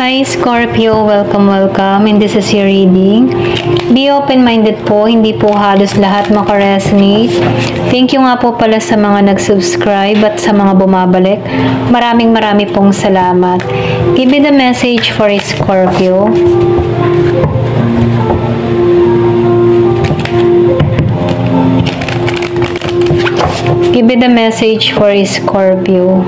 Hi Scorpio, welcome. And this is your reading. Be open-minded po, hindi po halos lahat makaresonate. Thank you nga po pala sa mga nag-subscribe at sa mga bumabalik. Maraming pong salamat. Give me the message for Scorpio. Give me the message for Scorpio.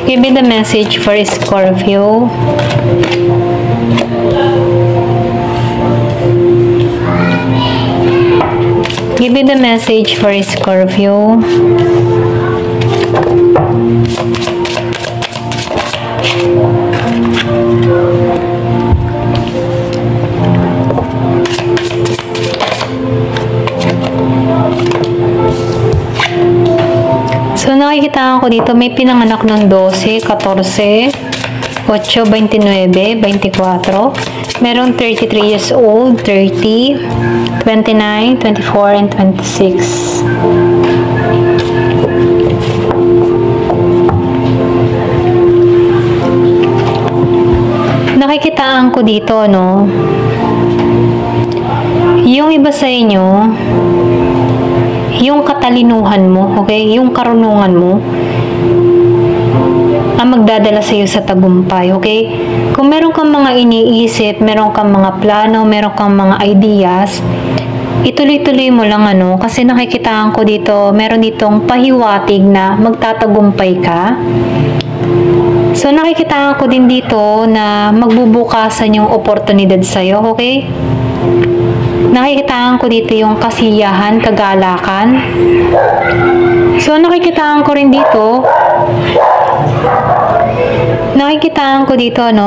Give me the message for Scorpio. Give me the message for Scorpio. So, nakikita ko dito, may pinanganak ng 12, 14, 8, 29, 24. Merong 33 years old, 30, 29, 24, and 26. Nakikitaan ko dito, no? Yung iba sa inyo, yung katalinuhan mo, okay? Yung karunungan mo, ang magdadala sa iyo sa tagumpay, okay? Kung meron kang mga iniisip, meron kang mga plano, meron kang mga ideas, ituloy-tuloy mo lang, kasi nakikitaan ko dito, meron ditong pahiwatig na magtatagumpay ka. So, nakikitaan ko din dito na magbubukasan yung oportunidad sa'yo, okay? Nakikitaan ko dito yung kasiyahan, kagalakan. So, nakikitaan ko rin dito,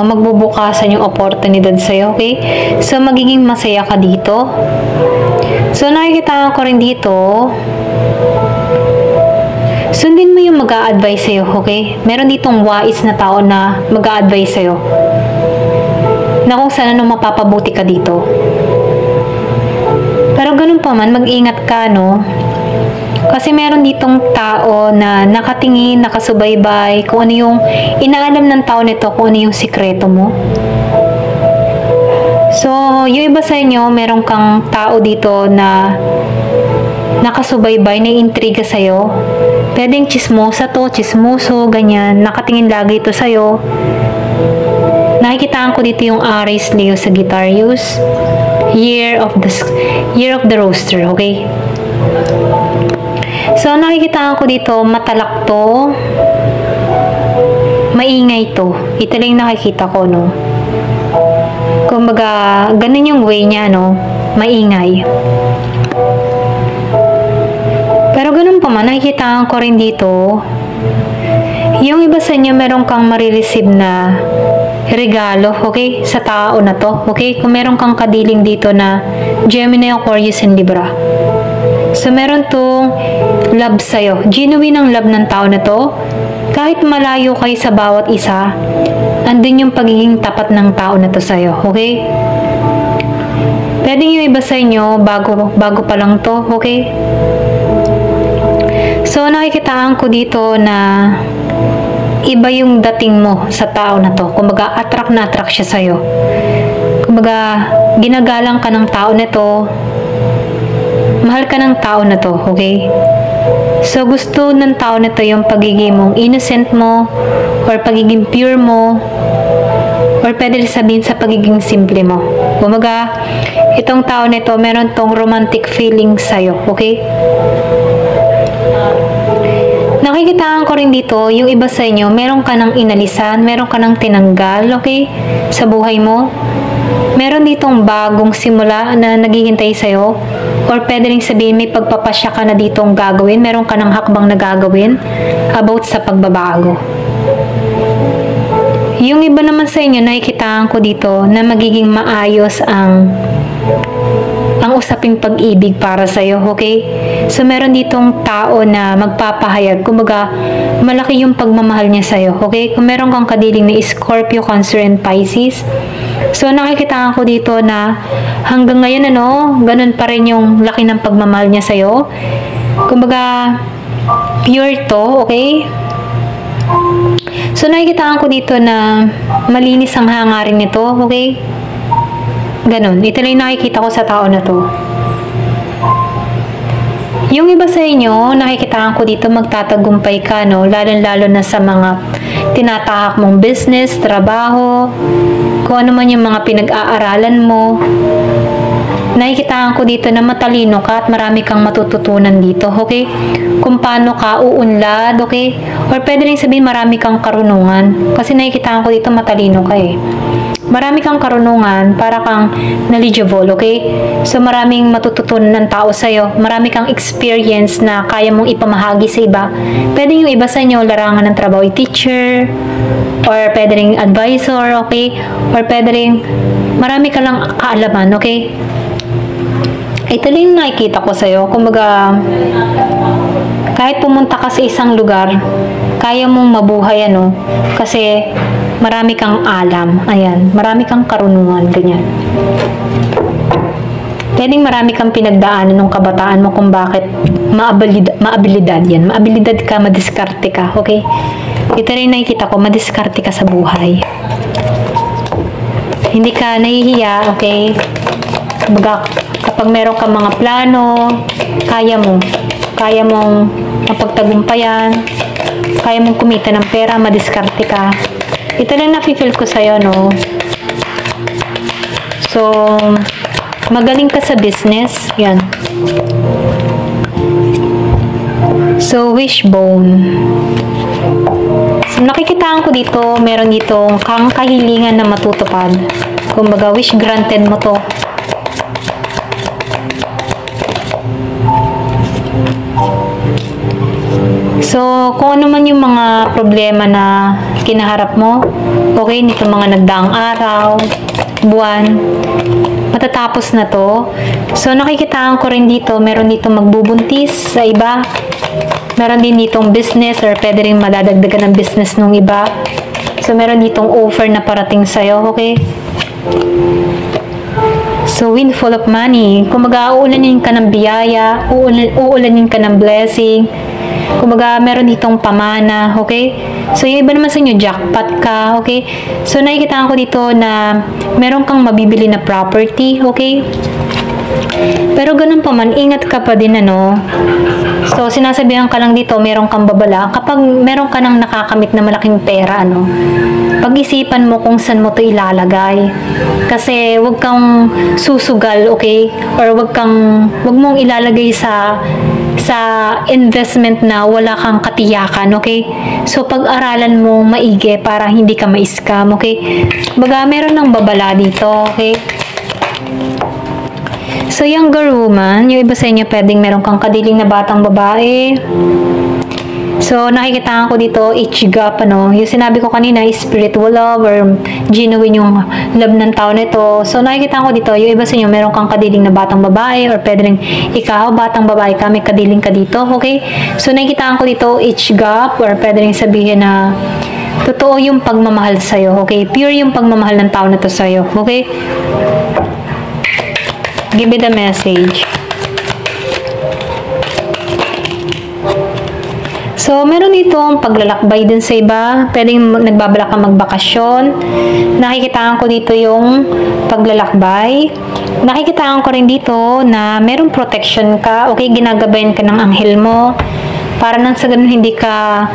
magbubukasan yung oportunidad sa'yo, okay? So, magiging masaya ka dito. So, nakikitaan ko rin dito, sundin mo yung mag-a-advise sa'yo, okay? Meron ditong wais na tao na mag-a-advise sa'yo na kung saan mapapabuti ka dito. Pero ganun pa man, mag-ingat ka, no? Kasi meron ditong tao na nakatingin, nakasubaybay, kung ano yung inaalam ng tao nito, kung ano yung sikreto mo. So, yung iba sa inyo, meron kang tao dito na nakasubaybay, na intriga sa'yo. Pwedeng chismosa to, chismoso, ganyan. Nakatingin lagi ito sa'yo. Nakikitaan ko dito yung Aries, Leo, Sagittarius. Year of the Rooster, okay? So, nakikitaan ko dito, matalak to, maingay to. Ito lang yung nakikita ko, no? Kumbaga, ganun yung way niya, no? Maingay. Pero ganun pa man, nakikitaan ko rin dito, yung iba sa inyo, meron kang marireceive na regalo, okay? Sa tao na to, okay? Kung meron kang kadiling dito na Gemini, Aquarius, and Libra. So, meron tong love sa'yo. Genuine ang love ng tao na to. Kahit malayo kayo sa bawat isa, andun yung pagiging tapat ng tao na to sa'yo, okay? Pwede yung iba sa inyo, bago pa lang to, okay? So, nakikitaan ko dito na iba yung dating mo sa tao na to. Kumbaga, attract na attract siya sa'yo. Kumbaga, ginagalang ka ng tao na to. Mahal ka ng tao na to, okay? So, gusto ng tao na to yung pagiging mong innocent mo, or pagiging pure mo, or pwede sabihin sa pagiging simple mo. Kumbaga, itong tao na to, meron tong romantic feeling sa'yo, okay? Nakikitaan ko rin dito, yung iba sa inyo, meron ka ng inalisan, meron ka ng tinanggal, okay? Sa buhay mo. Meron ditong bagong simula na naghihintay sa'yo. Or pwede rin sabihin, may pagpapasya ka na ditong gagawin, meron ka ng hakbang na gagawin about sa pagbabago. Yung iba naman sa inyo, nakikitaan ko dito na magiging maayos ang usaping pag-ibig para sa'yo, okay? So, meron ditong tao na magpapahayag. Kumbaga, malaki yung pagmamahal niya sa'yo, okay? Kung meron kang kadiling na Scorpio, Cancer, and Pisces, so, nakikitaan ko dito na hanggang ngayon, ganun pa rin yung laki ng pagmamahal niya sa'yo. Kumbaga, pure to, okay? So, nakikitaan ko dito na malinis ang hangarin nito, okay? Ganon. Ito lang yung nakikita ko sa tao na to. Yung iba sa inyo, nakikitaan ko dito magtatagumpay ka, lalo-lalo na sa mga tinatahak mong business, trabaho, kung ano man yung mga pinag-aaralan mo. Nakikitaan ko dito na matalino ka at marami kang matututunan dito, okay? Kung paano ka uunlad, okay? Or pwede rin sabihin marami kang karunungan. Kasi nakikitaan ko dito matalino ka eh. Marami kang karunungan, para kang knowledgeable, okay? So, maraming matututunan ng tao sa'yo. Marami kang experience na kaya mong ipamahagi sa iba. Pwede yung iba sa inyo, larangan ng trabaho, teacher, or pwede ring advisor, okay? Or pwede ring marami ka lang kaalaman, okay? Ito lang yung nakikita ko sa'yo. Kumbaga, kahit pumunta ka sa isang lugar, kaya mong mabuhay, kasi marami kang alam. Ayan, marami kang karunungan, ganyan. Pwedeng marami kang pinagdaanan ng kabataan mo kung bakit maabilidad yan. Maabilidad ka, madiskarte ka, okay? Ito rin nakikita ko, madiskarte ka sa buhay. Hindi ka nahihiya, okay? Kumbaga, kapag meron kang mga plano, kaya mong mapagtagumpayan, kaya mong kumita ng pera, madiskarte ka. Ito lang nafe-feel ko sa'yo, So, magaling ka sa business. Yan. So, wishbone. So, nakikitaan ko dito, meron ditong kang kahilingan na matutupad. Kumbaga, wish granted mo to. So, kung ano man yung mga problema na kinaharap mo, okay, nito mga nagdaang araw, buwan, matatapos na to. So, nakikitaan ko rin dito, meron dito magbubuntis sa iba. Meron din ditong business or pwede rin madadagdagan ng business nung iba. So, meron ditong offer na parating sa'yo, okay? So, windfall of money. Kumbaga, uulanin ka ng biyaya, uulanin ka ng blessing. Kumbaga, meron ditong pamana, okay? So, yung iba naman sa inyo, jackpot ka, okay? So, nakikitaan ko dito na meron kang mabibili na property, okay? Pero ganun pa man, ingat ka pa din, So, sinasabihan ka lang dito, meron kang babala. Kapag meron ka nang nakakamit na malaking pera, pag-isipan mo kung saan mo to ilalagay. Kasi, wag kang susugal, okay? Or wag mong ilalagay sa investment na wala kang katiyakan, okay? So, pag-aralan mo maigi para hindi ka ma-scam, okay? Baga, meron ng babala dito, okay? So, younger woman, yung iba sa inyo pwedeng meron kang kadiling na batang babae. So, nakikitaan ko dito, ichigap, yung sinabi ko kanina, spiritual love or genuine yung love ng tao nito. So, nakikitaan ko dito, yung iba sa inyo, meron kang kadiling na batang babae or pwede rin ikaw, batang babae ka, may kadiling ka dito, okay? So, nakikitaan ko dito, ichigap or pwede rin sabihin na totoo yung pagmamahal sa'yo, okay? Pure yung pagmamahal ng tao na to sa'yo, okay? Give me the message. So, meron dito ang paglalakbay din sa iba. Pwedeng nagbabalak ka magbakasyon. Nakikitaan ko dito yung paglalakbay. Nakikitaan ko rin dito na merong protection ka. Okay, ginagabayan ka ng anghel mo. Para nang sa ganun hindi ka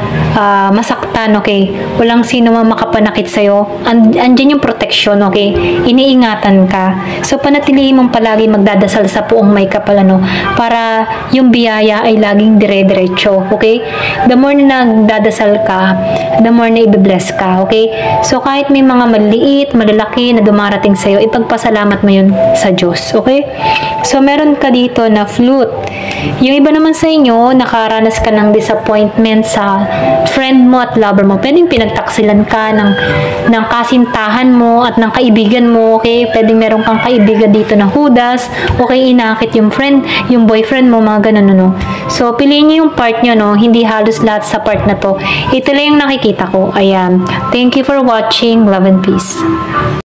masaktan, okay? Walang sino man makapanakit sa'yo. Andyan yung protection, okay? Iniingatan ka. So, panatilihin mong palagi magdadasal sa puong may kapal, para yung biyaya ay laging dire-diretso, okay? The more na nagdadasal ka, the more na i-bless ka, okay? So, kahit may mga maliit, malalaki na dumarating sa'yo, ipagpasalamat mo yun sa Diyos, okay? So, meron ka dito na flute. Yung iba naman sa inyo, nakaranas ka ng disappointment sa friend mo at lover mo. Pwedeng pinagtaksilan ka ng kasintahan mo at ng kaibigan mo, okay? Pwedeng meron kang kaibigan dito na hudas, okay, inakit yung friend, yung boyfriend mo, mga ganun, no? So, piliin niyo yung part nyo, no? Hindi halos lahat sa part na to. Ito lang yung nakikita ko. Ayan. Thank you for watching. Love and peace.